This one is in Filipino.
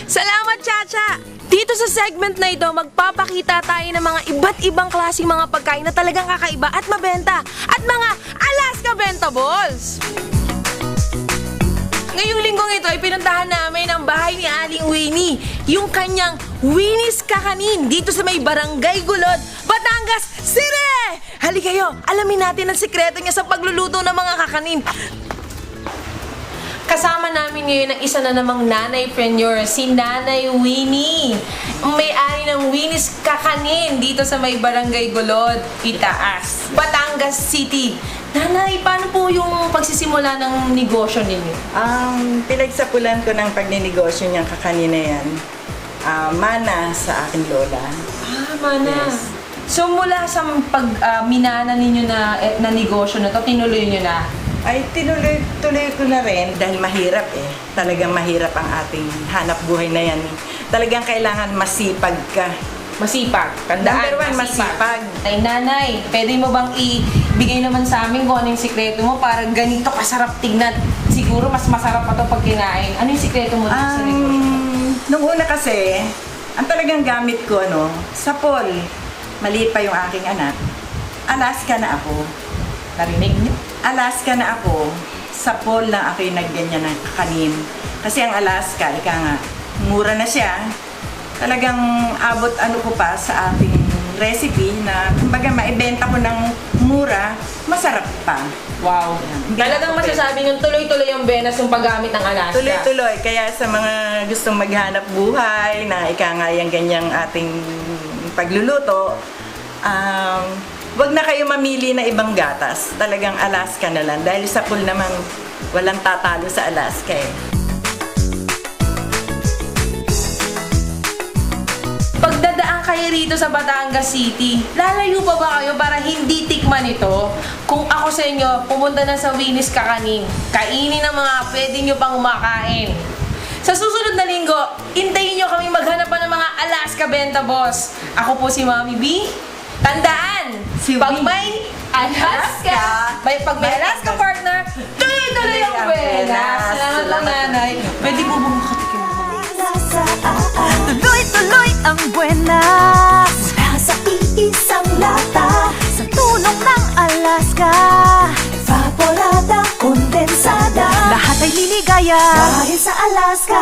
Salamat, Chacha! Dito sa segment na ito, magpapakita tayo ng mga iba't ibang klaseng mga pagkain na talagang kakaiba at mabenta. At mga Alaska Benta Balls! Ngayong linggong ito ay pinuntahan namin ang bahay ni Aling Winnie, yung kanyang Winnie's Kakanin dito sa may Barangay Gulod, Batangas City! Halika kayo, alamin natin ang sikreto niya sa pagluluto ng mga kakanin. Kasama namin ngayon ang isa na namang nanay-preneur, si Nanay Winnie. Ang may-ari ng Winnie's Kakanin dito sa may Barangay Gulod, Itaas, Batangas City. Nanay, paano po yung pagsisimula ng negosyo ninyo? Pinagsapulan ko ng pagninegosyo niyang kakanin na yan. Mana sa aking lola. Mana. Yes. So mula sa minana ninyo na negosyo na to, tinuloy nyo na? Ay, tuloy ko na rin dahil mahirap eh. Talagang mahirap ang ating hanap buhay na yan. Talagang kailangan masipag ka. Masipag. Tandaan, Number one, masipag. Ay, Nanay, pwede mo bang ibigay naman sa amin kung ano yung sikreto mo para ganito kasarap tignan? Siguro mas masarap pa ito pag kinain. Ano yung sikreto mo sa negosyo? Nung una kasi, ang talagang gamit ko, sapol. Maliit pa yung aking anak. Alaska na ako. Narinig niyo? Alaska na ako. Sapol lang ako yung nagganyan ng kakanin. Kasi ang Alaska, ika nga, mura na siya. Talagang abot ko pa sa ating recipe na kumbaga maibenta ko ng mura, masarap pa. Wow. Talagang masasabi ng tuloy-tuloy ang benas ng paggamit ng Alaska. Tuloy-tuloy. Kaya sa mga gustong maghanap buhay na ika nga yung ganyang ating pagluluto, wag na kayo mamili na ibang gatas. Talagang Alaska na lang. Dahil sa pool naman, walang tatalo sa Alaska eh. Pagdadaan kayo rito sa Batangas City, lalayo pa ba kayo para hindi tikman ito? Kung ako sa inyo, pumunta na sa Winnie's Kakanin. Kainin ang mga pwede nyo pang umakain. Sa susunod na linggo, hintayin nyo kami maghanap pa ng mga Alaska Benta Boss. Ako po si Mami B. Tandaan, pag may Alaska, pag may Alaska partner, tuloy-tuloy ang buenas. Salamat lang, Nanay. Pwede mo ba makatikim mo? Tuloy-tuloy ang buenas sa iisang lata. Sa tulong ng Alaska, evaporada, kondensada, lahat ay liligaya dahil sa Alaska.